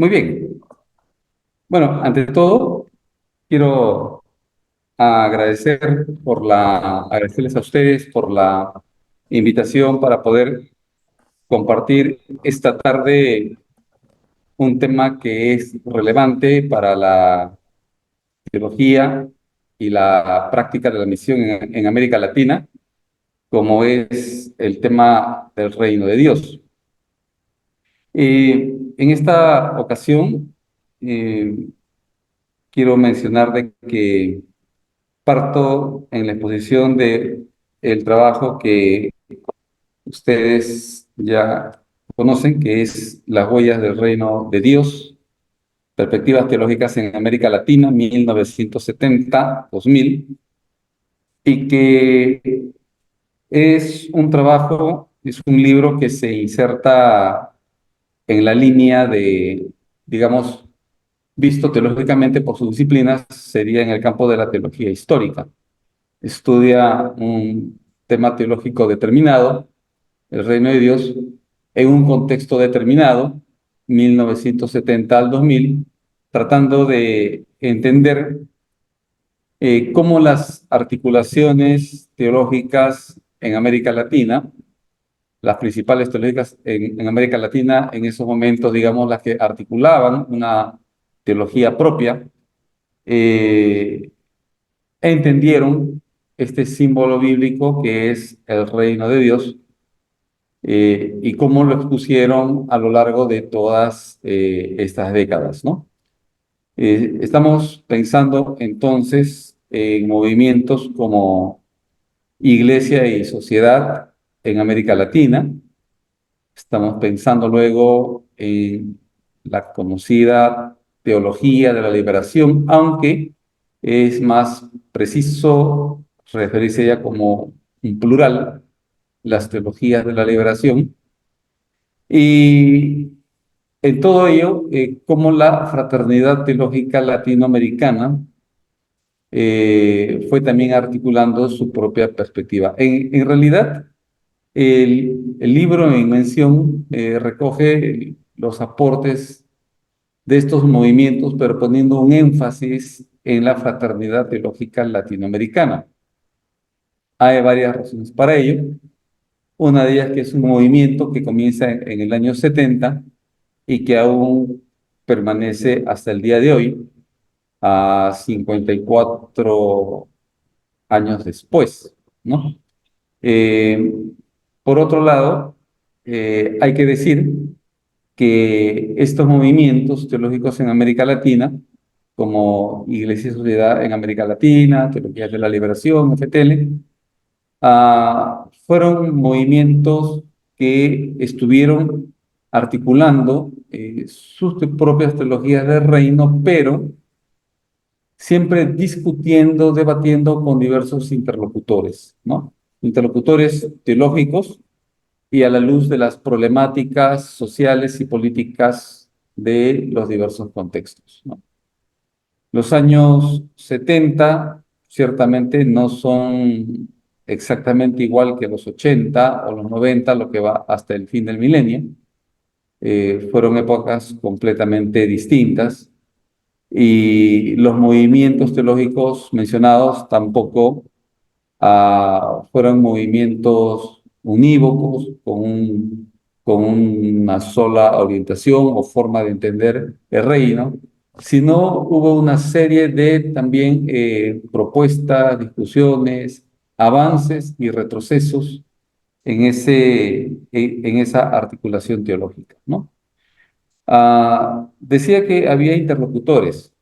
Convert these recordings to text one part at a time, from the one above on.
Muy bien. Bueno, ante todo, quiero agradecerles a ustedes por la invitación para poder compartir esta tarde un tema que es relevante para la teología y la práctica de la misión en América Latina, como es el tema del reino de Dios. En esta ocasión, eh, quiero mencionar de que parto en la exposición de el trabajo que ustedes ya conocen, que es Las huellas del reino de Dios, perspectivas teológicas en América Latina, 1970-2000, y que es un libro que se inserta en la línea de, digamos, visto teológicamente por sus disciplinas, sería en el campo de la teología histórica. Estudia un tema teológico determinado, el reino de Dios, en un contexto determinado, 1970 al 2000, tratando de entender cómo las articulaciones teológicas en América Latina, las principales teológicas en América Latina, en esos momentos, digamos, las que articulaban una teología propia, eh, entendieron este símbolo bíblico que es el reino de Dios, y cómo lo expusieron a lo largo de todas estas décadas, ¿no? Estamos pensando entonces en movimientos como Iglesia y Sociedad en América Latina. Estamos pensando luego en la conocida teología de la liberación, aunque es más preciso referirse ya como en plural, las teologías de la liberación. Y en todo ello, cómo la fraternidad teológica latinoamericana fue también articulando su propia perspectiva. En realidad, el libro en mención recoge los aportes de estos movimientos, pero poniendo un énfasis en la fraternidad teológica latinoamericana. Hay varias razones para ello. Una de ellas que es un movimiento que comienza en el año 70 y que aún permanece hasta el día de hoy, a 54 años después, ¿no? Eh, por otro lado, hay que decir que estos movimientos teológicos en América Latina, como Iglesia y Sociedad en América Latina, Teologías de la Liberación, FTL, fueron movimientos que estuvieron articulando sus propias teologías del reino, pero siempre discutiendo, debatiendo con diversos interlocutores, ¿no? Interlocutores teológicos y a la luz de las problemáticas sociales y políticas de los diversos contextos, ¿no? Los años 70 ciertamente no son exactamente igual que los 80 o los 90, lo que va hasta el fin del milenio. Fueron épocas completamente distintas. y los movimientos teológicos mencionados tampoco fueron movimientos unívocos con una sola orientación o forma de entender el reino, sino hubo una serie de también propuestas, discusiones, avances y retrocesos en esa articulación teológica, ¿no? Decía que había interlocutores,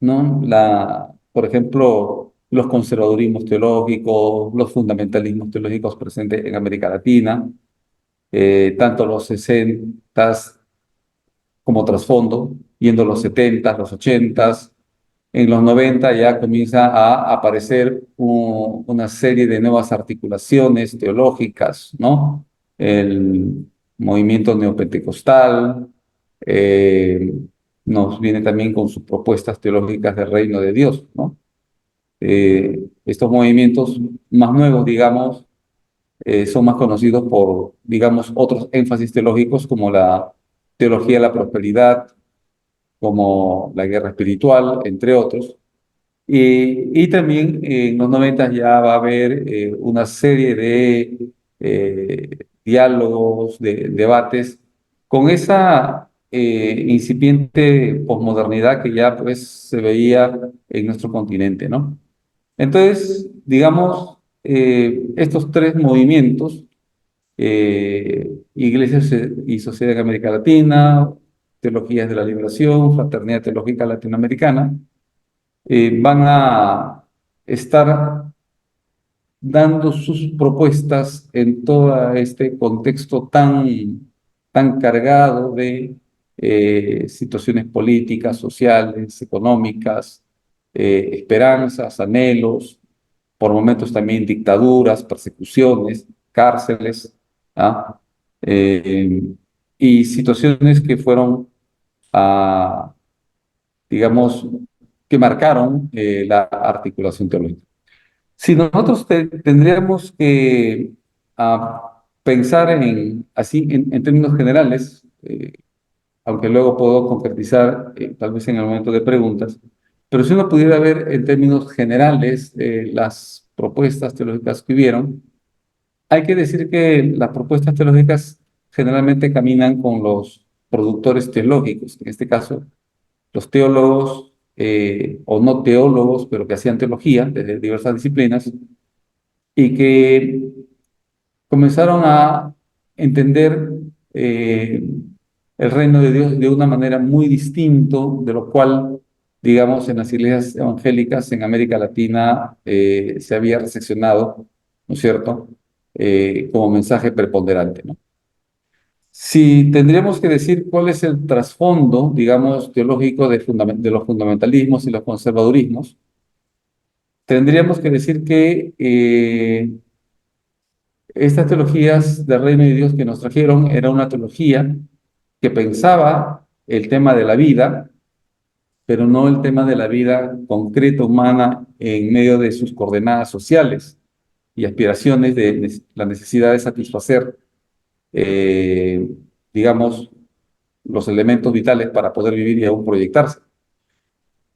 ¿no? Por ejemplo, los conservadurismos teológicos, los fundamentalismos teológicos presentes en América Latina, tanto los 60 como trasfondo, yendo los 70, los 80, en los 90 ya comienza a aparecer una serie de nuevas articulaciones teológicas, ¿no? El movimiento neopentecostal eh, nos viene también con sus propuestas teológicas del reino de Dios, ¿no? Estos movimientos más nuevos, digamos, son más conocidos por, digamos, otros énfasis teológicos como la teología de la prosperidad, como la guerra espiritual, entre otros. Y también en los 90 ya va a haber una serie de diálogos, de debates, con esa incipiente posmodernidad que ya pues se veía en nuestro continente, ¿no? Entonces, digamos, estos tres movimientos, Iglesias y Sociedad en América Latina, Teologías de la Liberación, Fraternidad Teológica Latinoamericana, van a estar dando sus propuestas en todo este contexto tan cargado de situaciones políticas, sociales, económicas, esperanzas, anhelos, por momentos también dictaduras, persecuciones, cárceles, ¿ah? Eh, y situaciones que fueron a digamos, que marcaron la articulación teológica. Si nosotros tendríamos que pensar en términos generales, aunque luego puedo concretizar tal vez en el momento de preguntas, pero si uno pudiera ver en términos generales las propuestas teológicas que hubieron, hay que decir que las propuestas teológicas generalmente caminan con los productores teológicos, en este caso los teólogos o no teólogos, pero que hacían teología desde diversas disciplinas y que comenzaron a entender eh, el reino de Dios de una manera muy distinto de lo cual, digamos, en las iglesias evangélicas en América Latina se había recepcionado, ¿no es cierto?, como mensaje preponderante, ¿no? Si tendríamos que decir cuál es el trasfondo, digamos, teológico de los fundamentalismos y los conservadurismos, tendríamos que decir que estas teologías del reino de Dios que nos trajeron era una teología que pensaba el tema de la vida, pero no el tema de la vida concreta humana en medio de sus coordenadas sociales y aspiraciones de la necesidad de satisfacer, eh, digamos, los elementos vitales para poder vivir y aún proyectarse.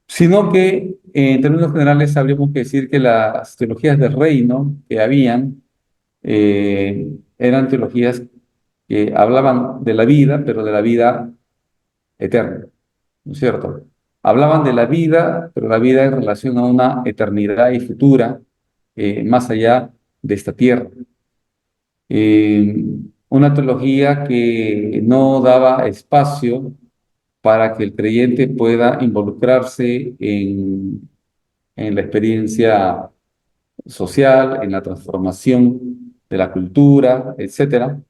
Sino que en términos generales habríamos que decir que las teologías del reino que habían eran teologías que hablaban de la vida, pero de la vida eterna, ¿no es cierto? Hablaban de la vida, pero la vida en relación a una eternidad y futura más allá de esta tierra. Eh, una teología que no daba espacio para que el creyente pueda involucrarse en la experiencia social, en la transformación de la cultura, etcétera,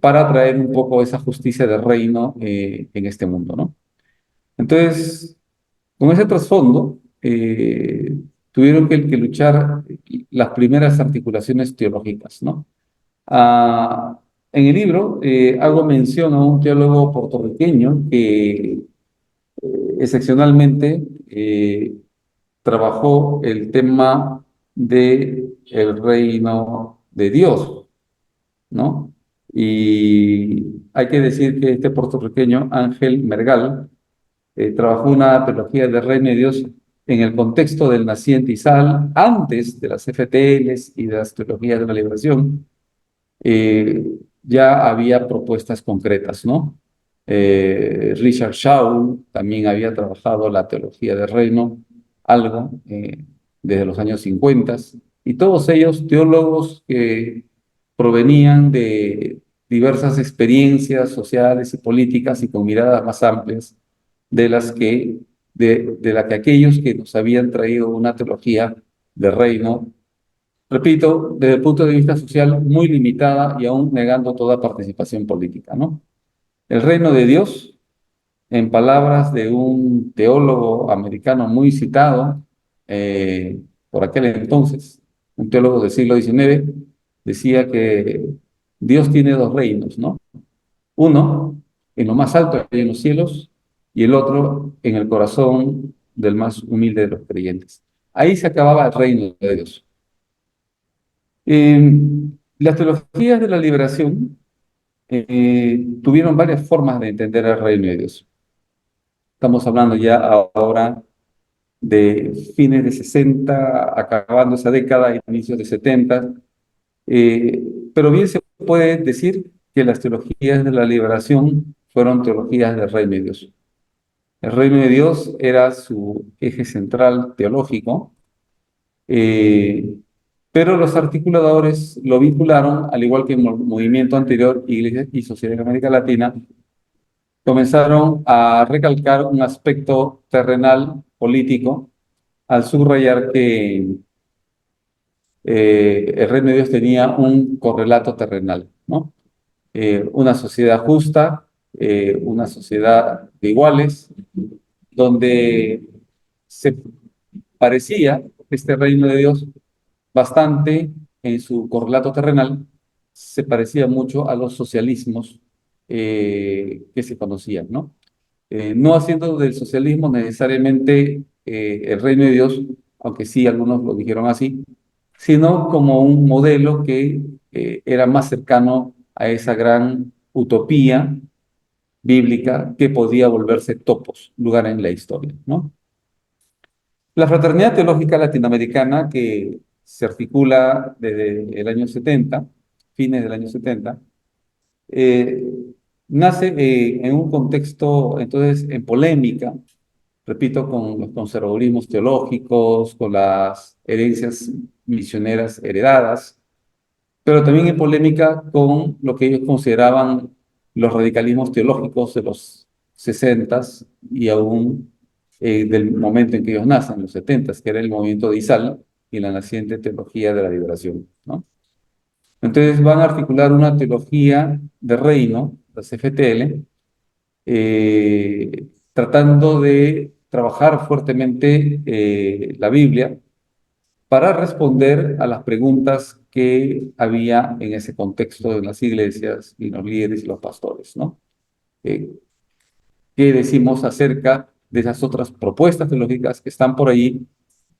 para traer un poco esa justicia del reino en este mundo, ¿no? Entonces, con ese trasfondo, tuvieron que luchar las primeras articulaciones teológicas, ¿no? Ah, en el libro hago mención a un teólogo puertorriqueño que excepcionalmente trabajó el tema de el reino de Dios, ¿no? Y hay que decir que este puertorriqueño, Ángel Mergal, trabajó una teología del reino de Dios en el contexto del naciente Izal, antes de las FTLs y de las teologías de la liberación. Ya había propuestas concretas, ¿no? Richard Shaw también había trabajado la teología del reino, algo, desde los años 50, y todos ellos teólogos que provenían de diversas experiencias sociales y políticas y con miradas más amplias de las que, de la que aquellos que nos habían traído una teología del reino, repito, desde el punto de vista social muy limitada y aún negando toda participación política, ¿no? El reino de Dios, en palabras de un teólogo americano muy citado por aquel entonces, un teólogo del siglo XIX, decía que Dios tiene dos reinos, ¿no? Uno en lo más alto, en los cielos, y el otro en el corazón del más humilde de los creyentes. Ahí se acababa el reino de Dios. Eh, las teologías de la liberación tuvieron varias formas de entender el reino de Dios. Estamos hablando ya ahora de fines de 60, acabando esa década, inicios de 70, pero bien se puede decir que las teologías de la liberación fueron teologías del reino de Dios. El reino de Dios era su eje central teológico, eh, pero los articuladores lo vincularon, al igual que el movimiento anterior, Iglesia y Sociedad en América Latina, comenzaron a recalcar un aspecto terrenal político al subrayar que el reino de Dios tenía un correlato terrenal, ¿no? Una sociedad justa, una sociedad de iguales, donde se parecía este reino de Dios bastante en su correlato terrenal, se parecía mucho a los socialismos que se conocían, ¿no? No haciendo del socialismo necesariamente el reino de Dios, aunque sí algunos lo dijeron así, sino como un modelo que era más cercano a esa gran utopía bíblica que podía volverse topos, lugar en la historia, ¿no? La Fraternidad Teológica Latinoamericana, que se articula desde el año 70, fines del año 70, eh, nace en un contexto, entonces, en polémica, repito, con los conservadurismos teológicos, con las herencias misioneras heredadas, pero también en polémica con lo que ellos consideraban los radicalismos teológicos de los 60 y aún del momento en que ellos nacen, los 70, que era el movimiento de Izal y la naciente teología de la liberación, ¿no? Entonces van a articular una teología de reino, la CFTL, tratando de trabajar fuertemente la Biblia para responder a las preguntas que había en ese contexto de las iglesias y los líderes y los pastores, ¿no? Eh, ¿Qué decimos acerca de esas otras propuestas teológicas que están por ahí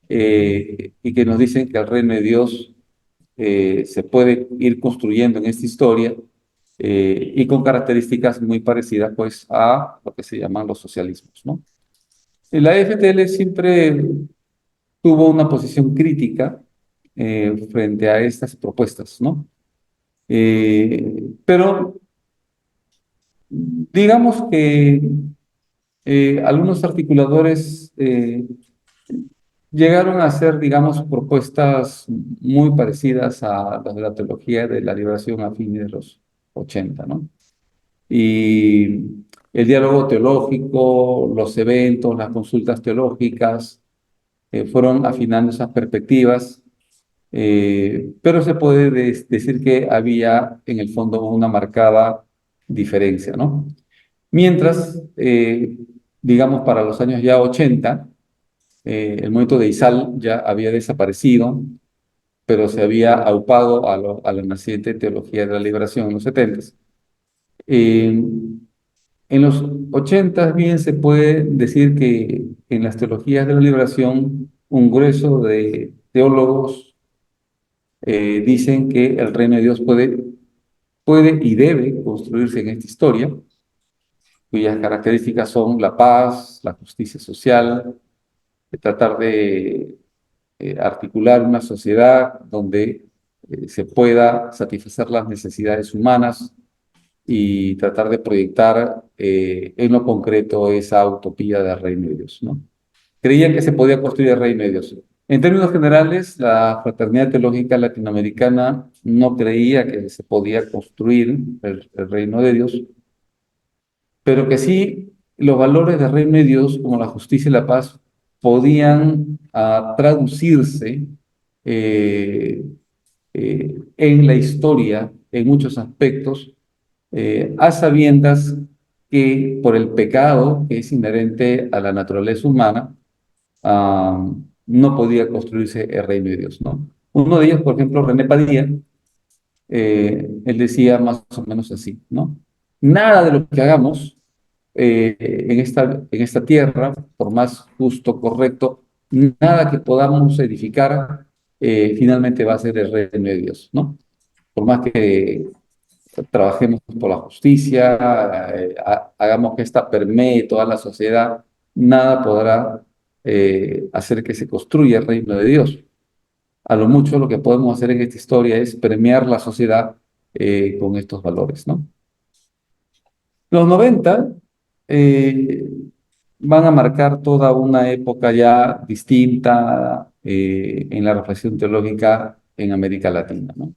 y que nos dicen que el reino de Dios se puede ir construyendo en esta historia y con características muy parecidas pues a lo que se llaman los socialismos, ¿no? La FTL siempre tuvo una posición crítica frente a estas propuestas, ¿no? Pero digamos que algunos articuladores llegaron a hacer, digamos, propuestas muy parecidas a las de la teología de la liberación a fines de los 80, ¿no? Y el diálogo teológico, los eventos, las consultas teológicas fueron afinando esas perspectivas, pero se puede decir que había en el fondo una marcada diferencia, ¿no? Mientras, digamos, para los años ya 80, el movimiento de Izal ya había desaparecido, pero se había aupado a la naciente teología de la liberación en los 70. Eh, en los 80 bien se puede decir que en las teologías de la liberación un grueso de teólogos dicen que el reino de Dios puede y debe construirse en esta historia, cuyas características son la paz, la justicia social, de tratar de articular una sociedad donde se pueda satisfacer las necesidades humanas y tratar de proyectar en lo concreto esa utopía de reino de Dios, ¿no? Creían que se podía construir el reino de Dios. En términos generales, la fraternidad teológica latinoamericana no creía que se podía construir el reino de Dios, pero que sí los valores del reino de Dios, como la justicia y la paz, podían traducirse eh, en la historia, en muchos aspectos, a sabiendas que por el pecado que es inherente a la naturaleza humana, ah, no podía construirse el reino de Dios, ¿no? Uno de ellos, por ejemplo, René Padilla, él decía más o menos así, ¿no? Nada de lo que hagamos en esta tierra, por más justo, correcto, nada que podamos edificar, finalmente va a ser el reino de Dios, ¿no? Por más que trabajemos por la justicia, hagamos que esta permee toda la sociedad, nada podrá hacer que se construya el reino de Dios. A lo mucho lo que podemos hacer en esta historia es premiar la sociedad con estos valores, ¿no? Los 90 eh, van a marcar toda una época ya distinta en la reflexión teológica en América Latina, ¿no?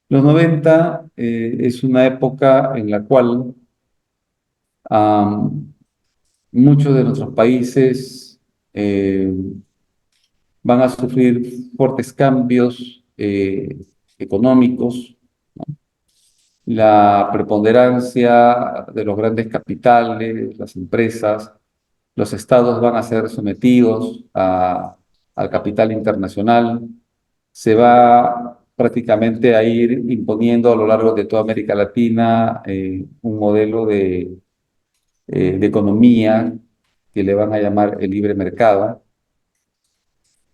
Los 90 es una época en la cual am, muchos de nuestros países eh, van a sufrir fuertes cambios económicos, ¿no? La preponderancia de los grandes capitales, las empresas, los estados van a ser sometidos al capital internacional, se va prácticamente a ir imponiendo a lo largo de toda América Latina un modelo de economía que le van a llamar el libre mercado.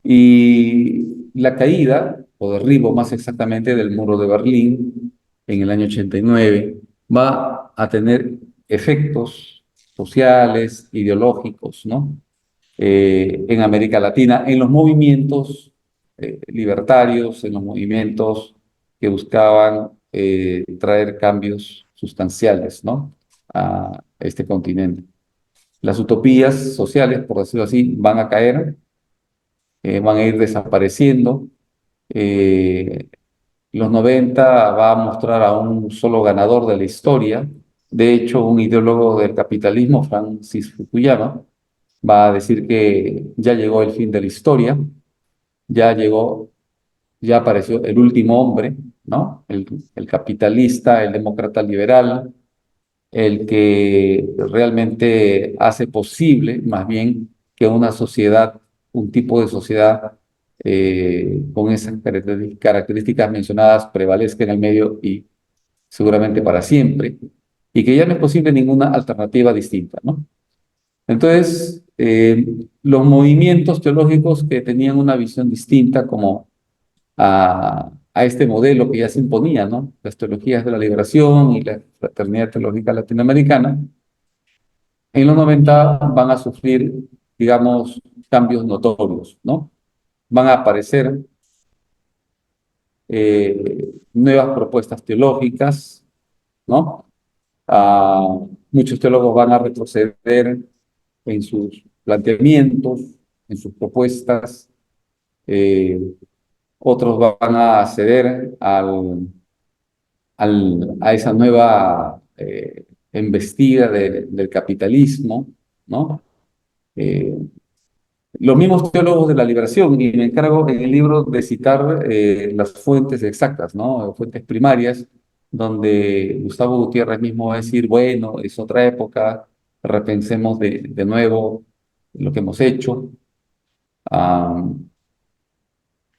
Y la caída, o derribo más exactamente, del muro de Berlín en el año 89 va a tener efectos sociales, ideológicos, ¿no? En América Latina, en los movimientos libertarios, en los movimientos que buscaban traer cambios sustanciales, ¿no? A este continente. Las utopías sociales, por decirlo así, van a caer, van a ir desapareciendo. Eh, los 90 va a mostrar a un solo ganador de la historia. De hecho, un ideólogo del capitalismo, Francis Fukuyama, va a decir que ya llegó el fin de la historia, ya llegó, ya apareció el último hombre, ¿no? El capitalista, el demócrata liberal, el que realmente hace posible, más bien, que una sociedad, un tipo de sociedad con esas características mencionadas prevalezca en el medio y seguramente para siempre, y que ya no es posible ninguna alternativa distinta, ¿no? Entonces, los movimientos teológicos que tenían una visión distinta como a este modelo que ya se imponía, ¿no? Las teologías de la liberación y la fraternidad teológica latinoamericana, en los 90 van a sufrir, digamos, cambios notorios, ¿no? Van a aparecer nuevas propuestas teológicas, ¿no? Muchos teólogos van a retroceder en sus planteamientos, en sus propuestas, eh, otros van a ceder a esa nueva embestida del capitalismo, ¿no? Eh, los mismos teólogos de la liberación, y me encargo en el libro de citar las fuentes exactas, ¿no? Fuentes primarias, donde Gustavo Gutiérrez mismo va a decir, bueno, es otra época, repensemos de nuevo lo que hemos hecho. Ah,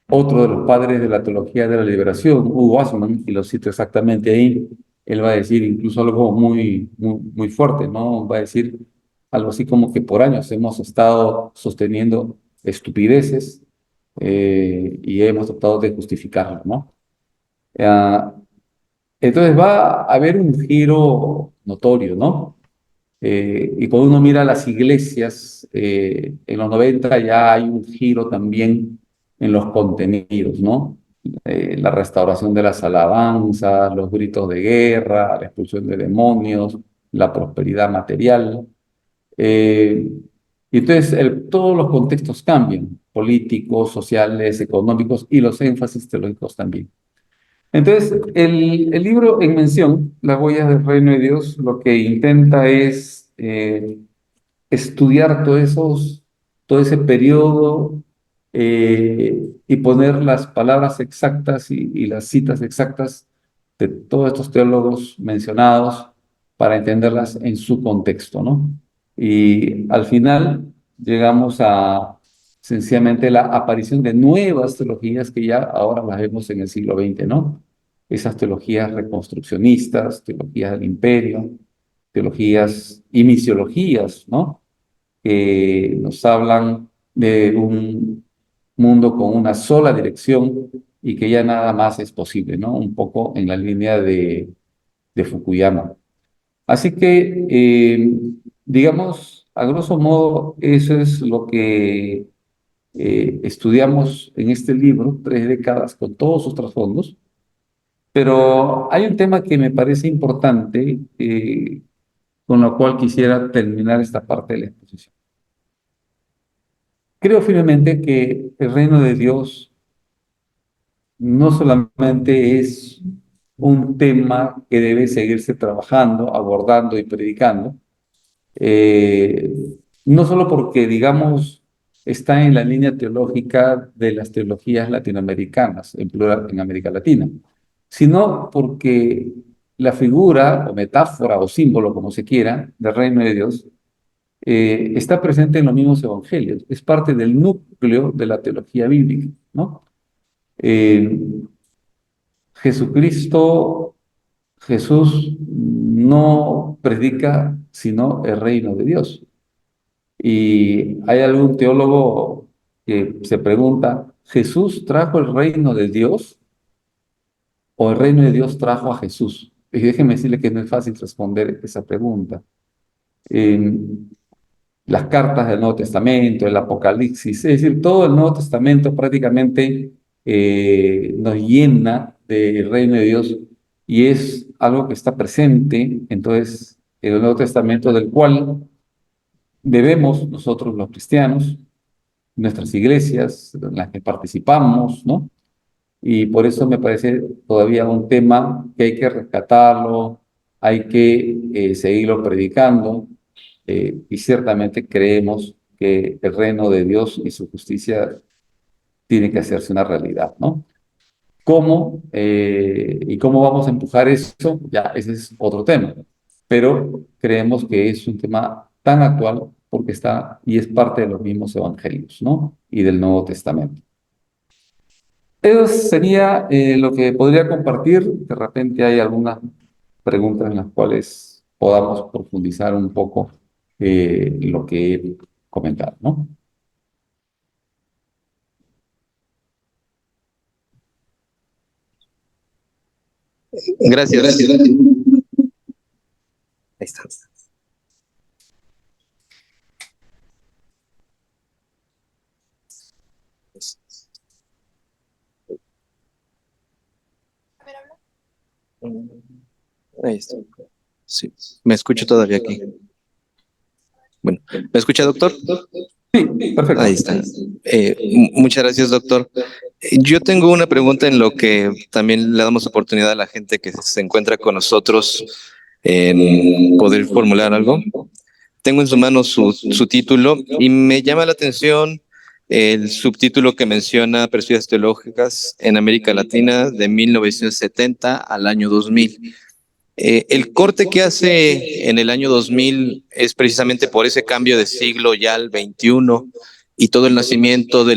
otro de los padres de la teología de la liberación, Hugo Wasserman, y lo cito exactamente ahí, él va a decir incluso algo muy fuerte, ¿no? Va a decir algo así como que por años hemos estado sosteniendo estupideces y hemos tratado de justificarlo, ¿no? Ah, entonces va a haber un giro notorio, ¿no? Y cuando uno mira las iglesias, en los 90 ya hay un giro también en los contenidos, ¿no? La restauración de las alabanzas, los gritos de guerra, la expulsión de demonios, la prosperidad material. Eh, y entonces todos los contextos cambian, políticos, sociales, económicos y los énfasis teológicos también. Entonces, el libro en mención, Las huellas del reino de Dios, lo que intenta es estudiar todo ese periodo y poner las palabras exactas y las citas exactas de todos estos teólogos mencionados para entenderlas en su contexto, ¿no? Y al final llegamos a sencillamente la aparición de nuevas teologías que ya ahora las vemos en el siglo XX, ¿no? Esas teologías reconstruccionistas, teologías del imperio, teologías y misiologías, ¿no? Que nos hablan de un mundo con una sola dirección y que ya nada más es posible, ¿no? Un poco en la línea de Fukuyama. Así que, digamos, a grosso modo, eso es lo que estudiamos en este libro, 3 décadas con todos sus trasfondos. Pero hay un tema que me parece importante, con lo cual quisiera terminar esta parte de la exposición. Creo firmemente que el reino de Dios no solamente es un tema que debe seguirse trabajando, abordando y predicando, eh, no solo porque, digamos, está en la línea teológica de las teologías latinoamericanas, en plural en América Latina, sino porque la figura o metáfora o símbolo, como se quiera, del reino de Dios está presente en los mismos evangelios, es parte del núcleo de la teología bíblica, ¿no? Eh, Jesucristo, Jesús no predica sino el reino de Dios. Y hay algún teólogo que se pregunta, ¿Jesús trajo el reino de Dios o el reino de Dios trajo a Jesús? Y déjenme decirle que no es fácil responder esa pregunta. Eh, las cartas del Nuevo Testamento, el Apocalipsis, es decir, todo el Nuevo Testamento prácticamente nos llena del reino de Dios y es algo que está presente entonces en el Nuevo Testamento del cual debemos nosotros los cristianos, nuestras iglesias en las que participamos, ¿no? Y por eso me parece todavía un tema que hay que rescatarlo, hay que seguirlo predicando, y ciertamente creemos que el reino de Dios y su justicia tiene que hacerse una realidad, ¿no? ¿Cómo y cómo vamos a empujar eso? Ya, ese es otro tema, pero creemos que es un tema tan actual porque está y es parte de los mismos evangelios, ¿no? Y del Nuevo Testamento. Eso sería lo que podría compartir. De repente hay algunas preguntas en las cuales podamos profundizar un poco lo que he comentado, ¿no? Gracias. Gracias. Ahí está. Ahí está. Sí, me escucho todavía aquí. Bueno, ¿me escucha, doctor? Sí, perfecto. Ahí está. Muchas gracias, doctor. Yo tengo una pregunta en lo que también le damos oportunidad a la gente que se encuentra con nosotros en poder formular algo. Tengo en su mano su título y me llama la atención el subtítulo que menciona Perspectivas teológicas en América Latina de 1970 al año 2000. El corte que hace en el año 2000 es precisamente por ese cambio de siglo ya al 21 y todo el nacimiento de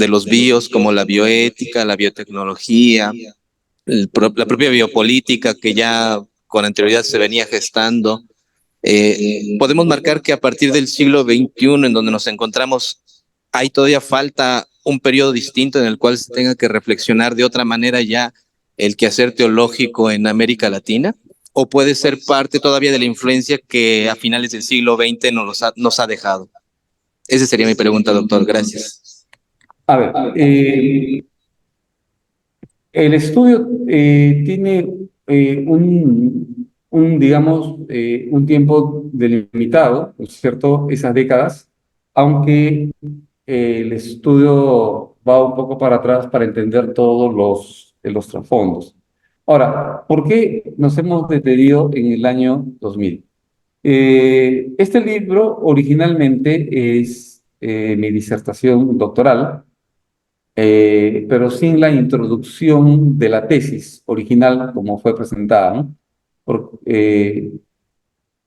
los bios como la bioética, la biotecnología, la propia biopolítica que ya con anterioridad se venía gestando. Podemos marcar que a partir del siglo XXI, en donde nos encontramos, hay todavía falta un periodo distinto en el cual se tenga que reflexionar de otra manera ya el quehacer teológico en América Latina. o puede ser parte todavía de la influencia que a finales del siglo XX nos ha dejado? Esa sería mi pregunta, doctor. Gracias. A ver, el estudio tiene digamos, un tiempo delimitado, ¿no es cierto? Esas décadas, aunque el estudio va un poco para atrás para entender todos los trasfondos. Ahora, ¿por qué nos hemos detenido en el año 2000? Este libro originalmente es mi disertación doctoral, pero sin la introducción de la tesis original como fue presentada, ¿no?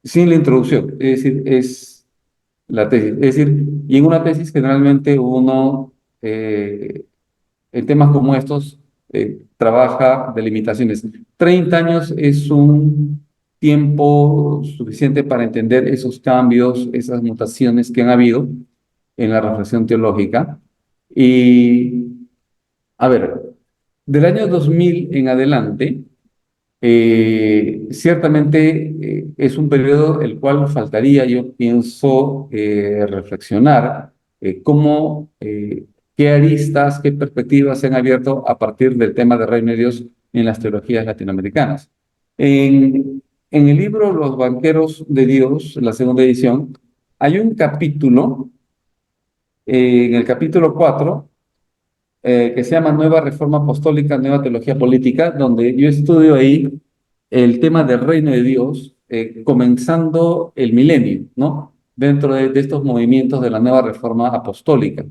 Sin la introducción, es decir, es la tesis. Es decir, y en una tesis generalmente uno, en temas como estos, trabaja de limitaciones. 30 años es un tiempo suficiente para entender esos cambios, esas mutaciones que han habido en la reflexión teológica. Y a ver, del año 2000 en adelante, ciertamente es un periodo el cual faltaría, yo pienso, reflexionar qué aristas, qué perspectivas se han abierto a partir del tema de Reino de Dios en las teologías latinoamericanas. En el libro Los Banqueros de Dios, la segunda edición, hay un capítulo, en el capítulo 4 que se llama Nueva Reforma Apostólica, Nueva Teología Política, donde yo estudio ahí el tema del reino de Dios, comenzando el milenio, ¿no? Dentro de estos movimientos de la nueva reforma apostólica.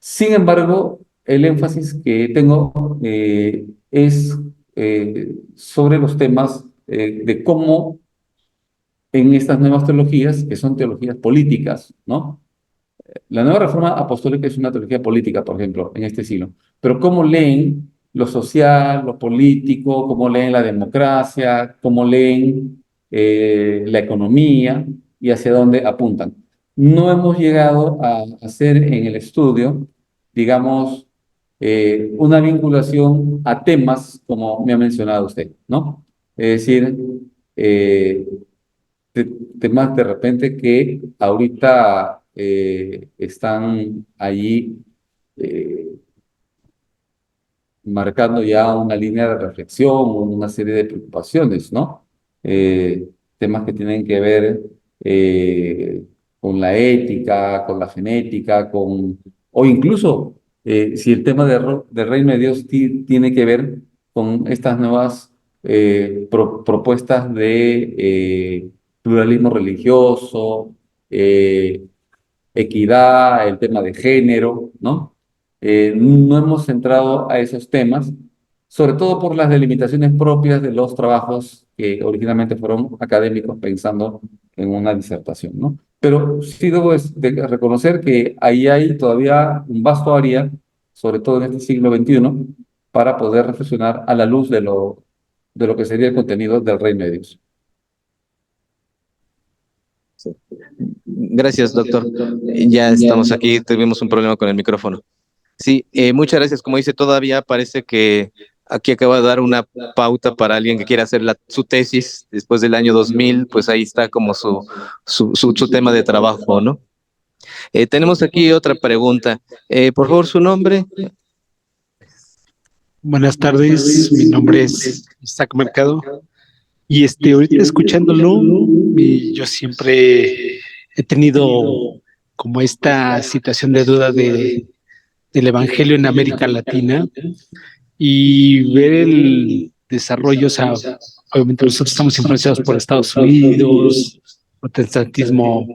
Sin embargo, el énfasis que tengo es sobre los temas de cómo en estas nuevas teologías, que son teologías políticas, ¿no? La nueva reforma apostólica es una teología política, por ejemplo, en este siglo. Pero ¿cómo leen lo social, lo político, cómo leen la democracia, cómo leen la economía y hacia dónde apuntan? No hemos llegado a hacer en el estudio, digamos, una vinculación a temas como me ha mencionado usted, ¿no? Es decir, eh, temas de repente que ahorita están allí eh, marcando ya una línea de reflexión, una serie de preocupaciones, ¿no? Temas que tienen que ver con la ética, con la genética, o incluso si el tema del reino de Dios tiene que ver con estas nuevas propuestas de pluralismo religioso, eh, equidad, el tema de género, ¿no? No hemos centrado a esos temas, sobre todo por las delimitaciones propias de los trabajos que originalmente fueron académicos pensando en una disertación, ¿no? Pero sí debo de reconocer que ahí hay todavía un vasto área, sobre todo en este siglo XXI, para poder reflexionar a la luz de lo que sería el contenido del Reino de Dios. Gracias, doctor. Ya estamos aquí, tuvimos un problema con el micrófono. Sí, muchas gracias. Como dice, todavía parece que aquí acaba de dar una pauta para alguien que quiera hacer su tesis después del año 2000, pues ahí está como su tema de trabajo, ¿no? Tenemos aquí otra pregunta. Por favor, su nombre. Buenas tardes, mi nombre es Isaac Mercado y ahorita escuchándolo, yo siempre he tenido como esta situación de duda del Evangelio en América Latina y ver el desarrollo, o sea, obviamente nosotros estamos influenciados por Estados Unidos, protestantismo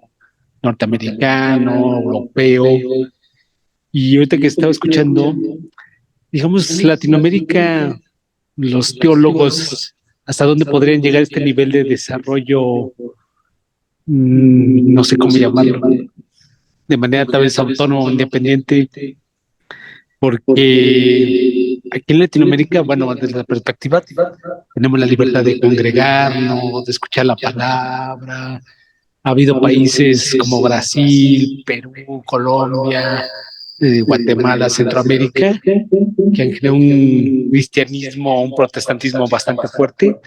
norteamericano, europeo, y ahorita que estaba escuchando, digamos, Latinoamérica, los teólogos, ¿hasta dónde podrían llegar a este nivel de desarrollo? No sé cómo llamarlo, de manera tal vez autónoma o independiente, porque aquí en Latinoamérica, bueno, desde la perspectiva, tenemos la libertad de congregarnos, de escuchar la palabra. Ha habido países como Brasil, Perú, Colombia, Guatemala, Centroamérica, que han generado un cristianismo, un protestantismo bastante fuerte.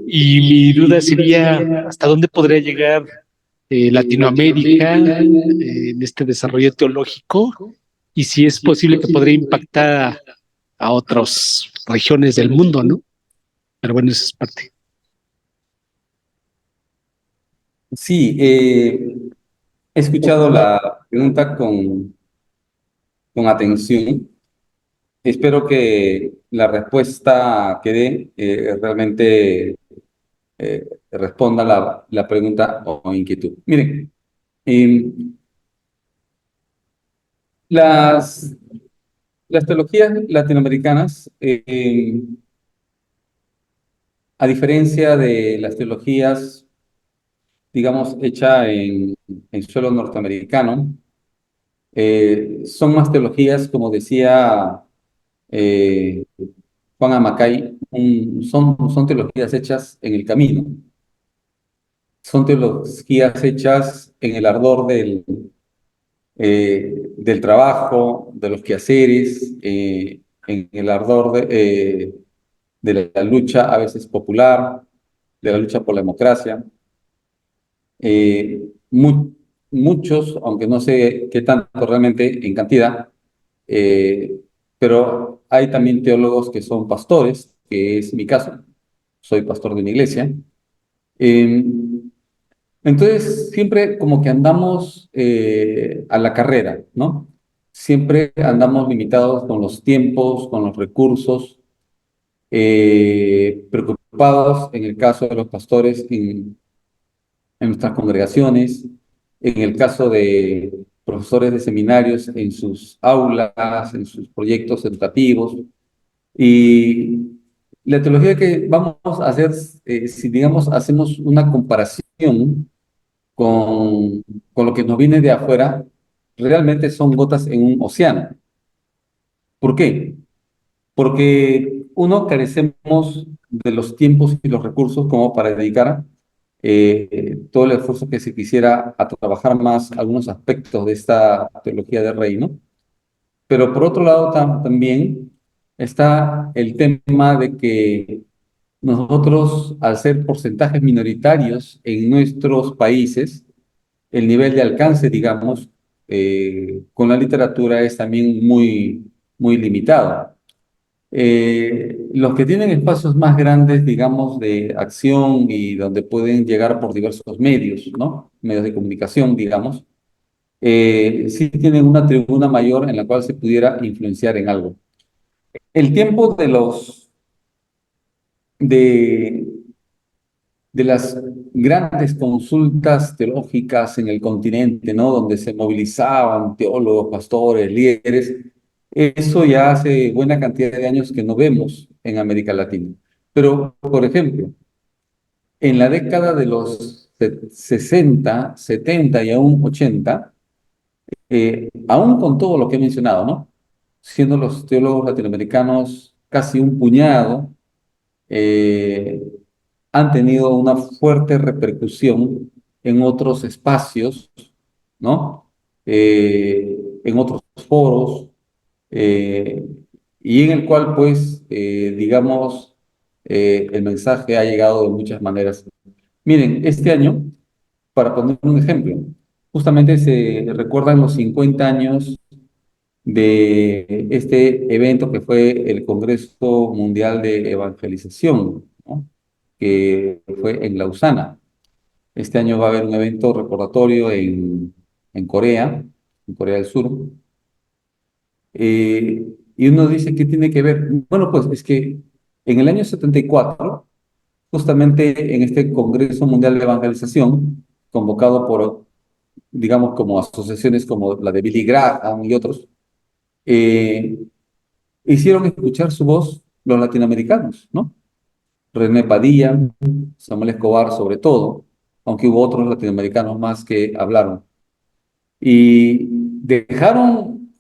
Y mi duda sería, ¿hasta dónde podría llegar Latinoamérica en este desarrollo teológico? Y si es posible que podría impactar a otras regiones del mundo, ¿no? Pero bueno, eso es parte. Sí, he escuchado la pregunta con atención. Espero que la respuesta que dé realmente responda la pregunta o inquietud. Miren, eh, las, las teologías latinoamericanas, a diferencia de las teologías, digamos, hechas en suelo norteamericano, son más teologías, como decía eh, Juan Amacay, son teologías hechas en el camino, son teologías hechas en el ardor del trabajo, de los quehaceres, en el ardor de la lucha a veces popular, de la lucha por la democracia. Eh, mu- Muchos, aunque no sé qué tanto realmente en cantidad, eh, pero hay también teólogos que son pastores, que es mi caso, soy pastor de una iglesia. Eh, entonces, siempre como que andamos a la carrera, ¿no? Siempre andamos limitados con los tiempos, con los recursos, preocupados en el caso de los pastores en nuestras congregaciones, en el caso de profesores de seminarios en sus aulas, en sus proyectos educativos. Y la teología que vamos a hacer, si digamos hacemos una comparación con, con lo que nos viene de afuera, realmente son gotas en un océano. ¿Por qué? Porque uno, carecemos de los tiempos y los recursos como para dedicar todo el esfuerzo que se quisiera a trabajar más algunos aspectos de esta teología del reino. Pero por otro lado también está el tema de que nosotros, al ser porcentajes minoritarios en nuestros países, el nivel de alcance, digamos, con la literatura es también muy limitado. Los que tienen espacios más grandes, digamos, de acción y donde pueden llegar por diversos medios, ¿no? Medios de comunicación, digamos, sí tienen una tribuna mayor en la cual se pudiera influenciar en algo. El tiempo de, de las grandes consultas teológicas en el continente, ¿no? Donde se movilizaban teólogos, pastores, líderes, eso ya hace buena cantidad de años que no vemos en América Latina. Pero, por ejemplo, en la década de los 60, 70 y aún 80, aún con todo lo que he mencionado, ¿no? Siendo los teólogos latinoamericanos casi un puñado, eh, han tenido una fuerte repercusión en otros espacios, ¿no? En otros foros, eh, y en el cual, pues, digamos, el mensaje ha llegado de muchas maneras. Miren, este año, para poner un ejemplo, justamente se recuerdan los 50 años de este evento que fue el Congreso Mundial de Evangelización, ¿no? Que fue en Lausana. Este año va a haber un evento recordatorio en en Corea del Sur. Y uno dice, ¿qué tiene que ver? Bueno, pues es que en el año 74, justamente en este Congreso Mundial de Evangelización, convocado por, digamos, como asociaciones como la de Billy Graham y otros, eh, hicieron escuchar su voz los latinoamericanos, ¿no? René Padilla, Samuel Escobar sobre todo, aunque hubo otros latinoamericanos más que hablaron. Y dejaron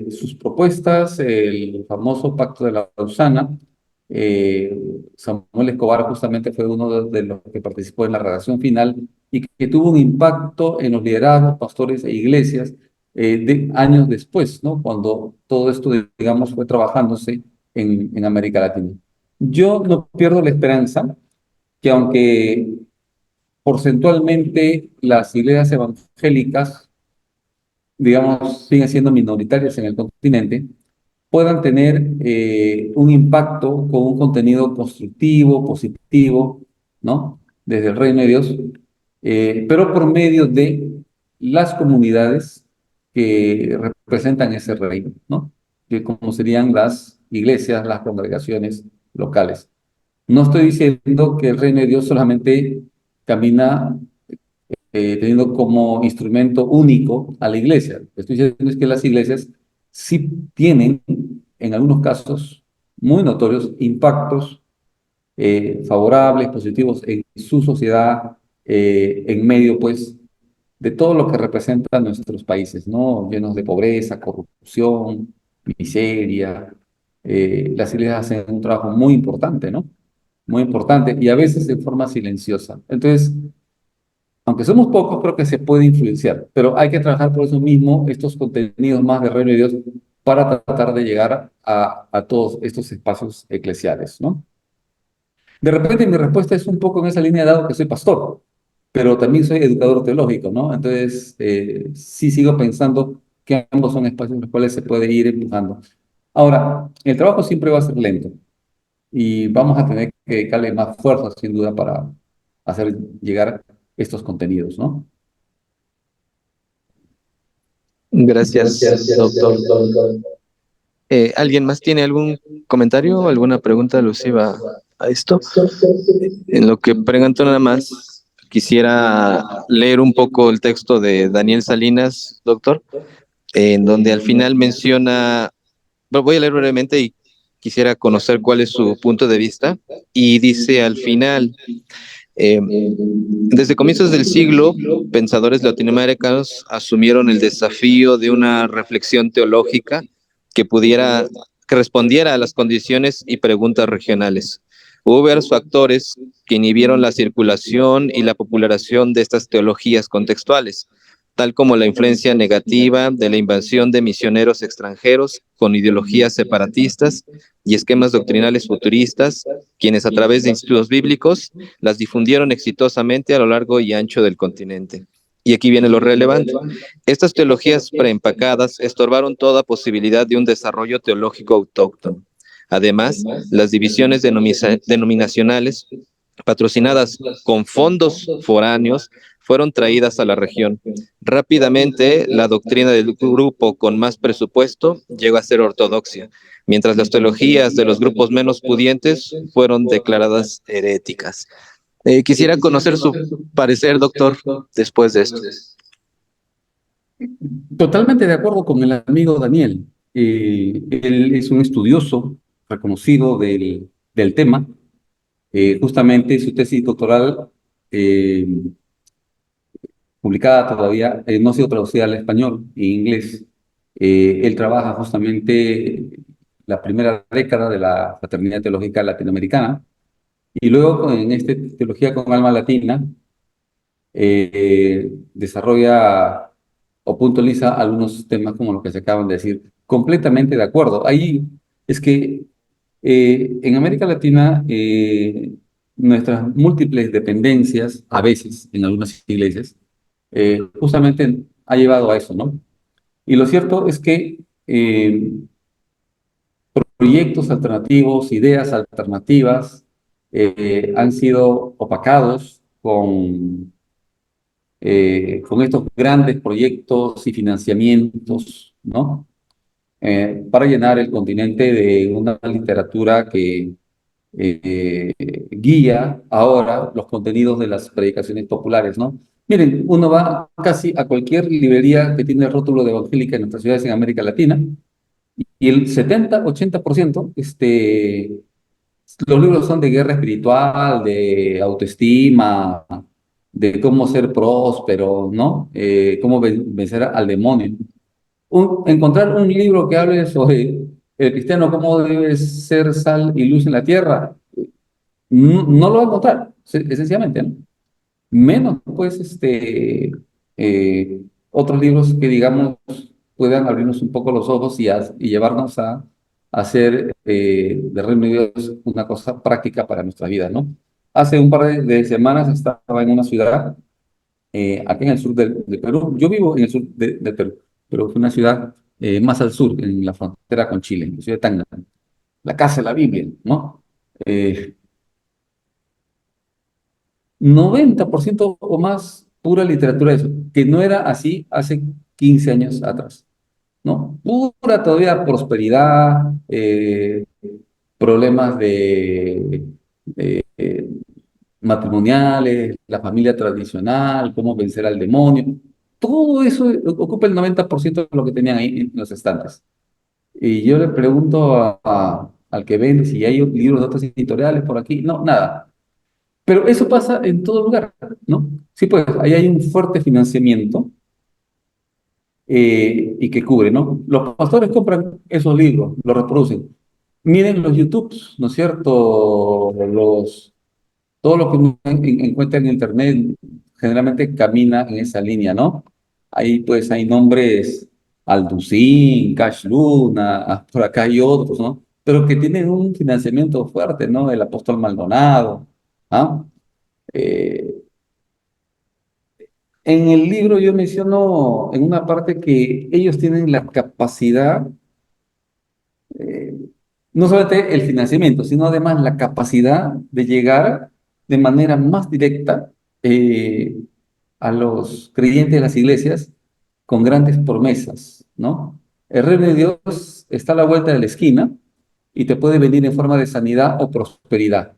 sus propuestas, el famoso Pacto de la Lausana. eh, Samuel Escobar justamente fue uno de los que participó en la redacción final y que tuvo un impacto en los liderazgos, pastores e iglesias de años después, ¿no? Cuando todo esto, digamos, fue trabajándose en América Latina. Yo no pierdo la esperanza que aunque porcentualmente las iglesias evangélicas, digamos, siguen siendo minoritarias en el continente, puedan tener un impacto con un contenido constructivo, positivo, ¿no? Desde el reino de Dios, pero por medio de las comunidades que representan ese reino, ¿no? Que como serían las iglesias, las congregaciones locales. No estoy diciendo que el reino de Dios solamente camina teniendo como instrumento único a la iglesia. Lo que estoy diciendo es que las iglesias sí tienen, en algunos casos muy notorios, impactos favorables, positivos en su sociedad, en medio, pues, de todo lo que representan nuestros países, ¿no? Llenos de pobreza, corrupción, miseria. Las iglesias hacen un trabajo muy importante, ¿no? Muy importante y a veces de forma silenciosa. Entonces, aunque somos pocos, creo que se puede influenciar, pero hay que trabajar por eso mismo estos contenidos más de reino de Dios para tratar de llegar a todos estos espacios eclesiales, ¿no? De repente mi respuesta es un poco en esa línea, dado que soy pastor, pero también soy educador teológico, ¿no? Entonces, sí sigo pensando que ambos son espacios en los cuales se puede ir empujando. Ahora, el trabajo siempre va a ser lento y vamos a tener que dedicarle más fuerza, sin duda, para hacer llegar estos contenidos, ¿no? Gracias, doctor. ¿Alguien más tiene algún comentario o alguna pregunta alusiva a esto? En lo que pregunto nada más, quisiera leer un poco el texto de Daniel Salinas, doctor, en donde al final menciona, bueno, voy a leer brevemente y quisiera conocer cuál es su punto de vista, y dice al final, desde comienzos del siglo, pensadores latinoamericanos asumieron el desafío de una reflexión teológica que pudiera, que respondiera a las condiciones y preguntas regionales. Hubo varios factores que inhibieron la circulación y la popularización de estas teologías contextuales, tal como la influencia negativa de la invasión de misioneros extranjeros con ideologías separatistas y esquemas doctrinales futuristas, quienes a través de institutos bíblicos las difundieron exitosamente a lo largo y ancho del continente. Y aquí viene lo relevante. Estas teologías preempacadas estorbaron toda posibilidad de un desarrollo teológico autóctono. Además, las divisiones denominacionales, patrocinadas con fondos foráneos, fueron traídas a la región. Rápidamente, la doctrina del grupo con más presupuesto llegó a ser ortodoxia, mientras las teologías de los grupos menos pudientes fueron declaradas heréticas. Quisiera conocer su parecer, doctor, después de esto. Totalmente de acuerdo con el amigo Daniel. Él es un estudioso reconocido del tema. Justamente su tesis doctoral, eh, publicada todavía, no ha sido traducida al español y inglés. Él trabaja justamente la primera década de la Fraternidad Teológica Latinoamericana y luego en esta Teología con Alma Latina desarrolla o puntualiza algunos temas como los que se acaban de decir. Completamente de acuerdo. Ahí es que en América Latina nuestras múltiples dependencias, a veces en algunas iglesias, justamente ha llevado a eso, ¿no? Y lo cierto es que proyectos alternativos, ideas alternativas, han sido opacados con estos grandes proyectos y financiamientos, ¿no? Para llenar el continente de una literatura que guía ahora los contenidos de las predicaciones populares, ¿no? Miren, uno va casi a cualquier librería que tiene el rótulo de evangélica en nuestras ciudades en América Latina y el 70-80%, los libros son de guerra espiritual, de autoestima, de cómo ser próspero, ¿no? Cómo vencer al demonio. Encontrar un libro que hable sobre el cristiano, cómo debe ser sal y luz en la tierra, no lo va a encontrar, esencialmente, ¿no? Menos, pues, eh, otros libros que, digamos, puedan abrirnos un poco los ojos y llevarnos a hacer del reino de Dios una cosa práctica para nuestra vida, ¿no? Hace un par de semanas estaba en una ciudad, aquí en el sur de Perú. Yo vivo en el sur del Perú, pero fue una ciudad más al sur, en la frontera con Chile, en la ciudad de Tacna, la casa de la Biblia, ¿no? Eh, 90% o más pura literatura de eso, que no era así hace 15 años atrás, ¿no? Pura todavía prosperidad, problemas de matrimoniales, la familia tradicional, cómo vencer al demonio. Todo eso ocupa el 90% de lo que tenían ahí en los estantes. Y yo le pregunto al que vende si hay libros de otras editoriales por aquí. No, nada. Pero eso pasa en todo lugar, ¿no? Sí, pues ahí hay un fuerte financiamiento y que cubre, ¿no? Los pastores compran esos libros, los reproducen. Miren los YouTubes, ¿no es cierto? Todo lo que uno encuentra en Internet generalmente camina en esa línea, ¿no? Ahí pues hay nombres Alducín, Cash Luna, por acá hay otros, ¿no? Pero que tienen un financiamiento fuerte, ¿no? El apóstol Maldonado, ¿ah? Eh, en el libro yo menciono en una parte que ellos tienen la capacidad, eh, no solamente el financiamiento, sino además la capacidad de llegar de manera más directa a los creyentes de las iglesias con grandes promesas, ¿no? El reino de Dios está a la vuelta de la esquina y te puede venir en forma de sanidad o prosperidad.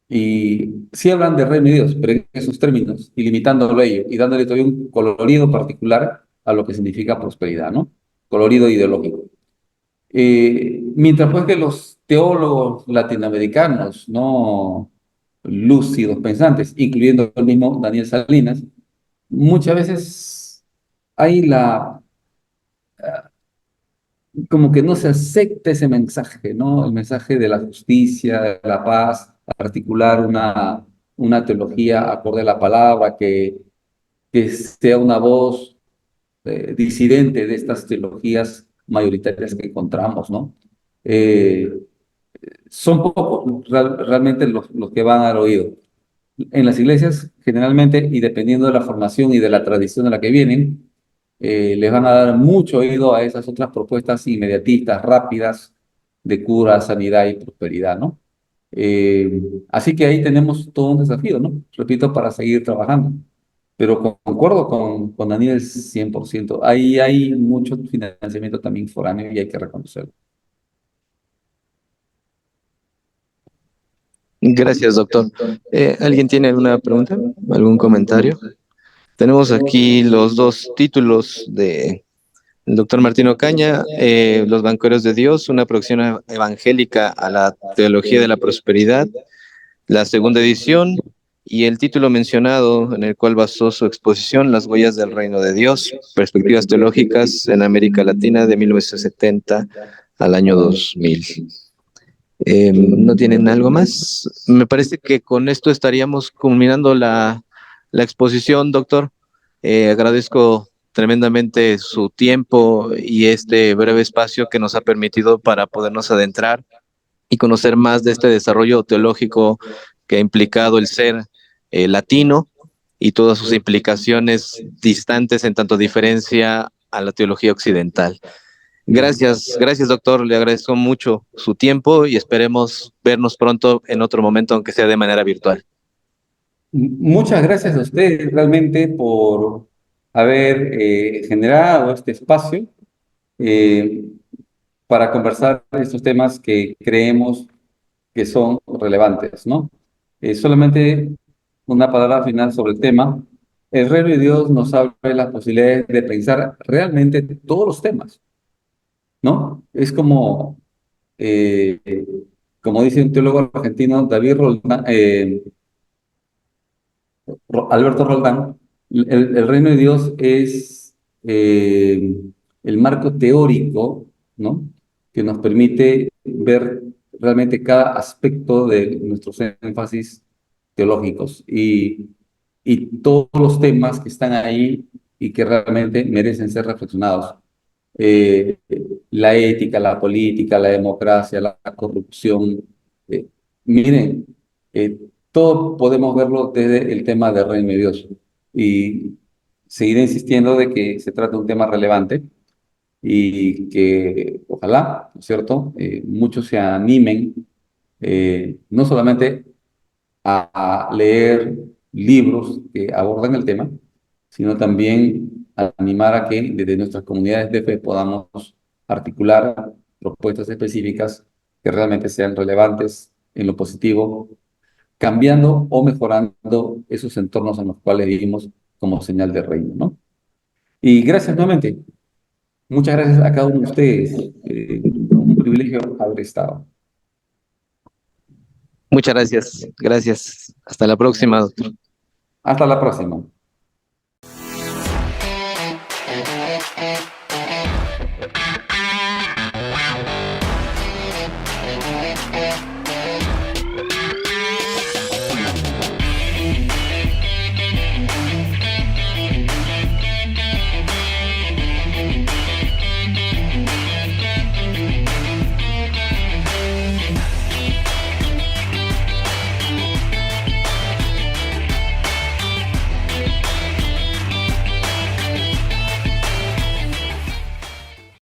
Y sí hablan de reino de Dios, pero en esos términos, y limitándolo a ello, y dándole todavía un colorido particular a lo que significa prosperidad, ¿no? Colorido ideológico. Mientras pues que los teólogos latinoamericanos, no lúcidos pensantes, incluyendo el mismo Daniel Salinas, muchas veces hay como que no se acepta ese mensaje, ¿no? El mensaje de la justicia, de la paz, articular una teología acorde a la palabra, que sea una voz disidente de estas teologías mayoritarias que encontramos, ¿no? Eh, Son pocos realmente los que van al oído. En las iglesias, generalmente, y dependiendo de la formación y de la tradición de la que vienen, les van a dar mucho oído a esas otras propuestas inmediatistas, rápidas, de cura, sanidad y prosperidad, ¿no? Así que ahí tenemos todo un desafío, ¿no? Repito, para seguir trabajando. Pero concuerdo con Daniel 100%. Ahí hay mucho financiamiento también foráneo y hay que reconocerlo. Gracias, doctor. ¿Alguien tiene alguna pregunta? ¿Algún comentario? Tenemos aquí los dos títulos de el doctor Martín Ocaña, Los Banqueros de Dios, una producción evangélica a la teología de la prosperidad, la segunda edición, y el título mencionado en el cual basó su exposición, Las huellas del reino de Dios, perspectivas teológicas en América Latina de 1970 al año 2000. ¿No tienen algo más? Me parece que con esto estaríamos culminando la exposición, doctor. Agradezco tremendamente su tiempo y este breve espacio que nos ha permitido para podernos adentrar y conocer más de este desarrollo teológico que ha implicado el ser latino y todas sus implicaciones distantes en tanto diferencia a la teología occidental. Gracias, gracias doctor, le agradezco mucho su tiempo y esperemos vernos pronto en otro momento, aunque sea de manera virtual. Muchas gracias a ustedes realmente por haber generado este espacio eh, para conversar estos temas que creemos que son relevantes, ¿no? Solamente una palabra final sobre el tema. El reino de Dios nos abre las posibilidades de pensar realmente todos los temas, ¿no? Es eh, como dice un teólogo argentino, David Roldán, Alberto Roldán, el reino de Dios es el marco teórico, ¿no? Que nos permite ver realmente cada aspecto de nuestros énfasis teológicos y todos los temas que están ahí y que realmente merecen ser reflexionados. Eh, la ética, la política, la democracia, la corrupción. eh, Miren, eh, todo podemos verlo desde el tema del reino de Dios y seguiré insistiendo de que se trata de un tema relevante y que ojalá, ¿no es cierto?, muchos se animen no solamente a leer libros que abordan el tema, sino también a animar a que desde nuestras comunidades de fe podamos articular propuestas específicas que realmente sean relevantes en lo positivo, cambiando o mejorando esos entornos en los cuales vivimos como señal de reino, ¿no? Y gracias nuevamente. Muchas gracias a cada uno de ustedes. Un privilegio haber estado. Muchas gracias. Gracias. Hasta la próxima, doctor. Hasta la próxima.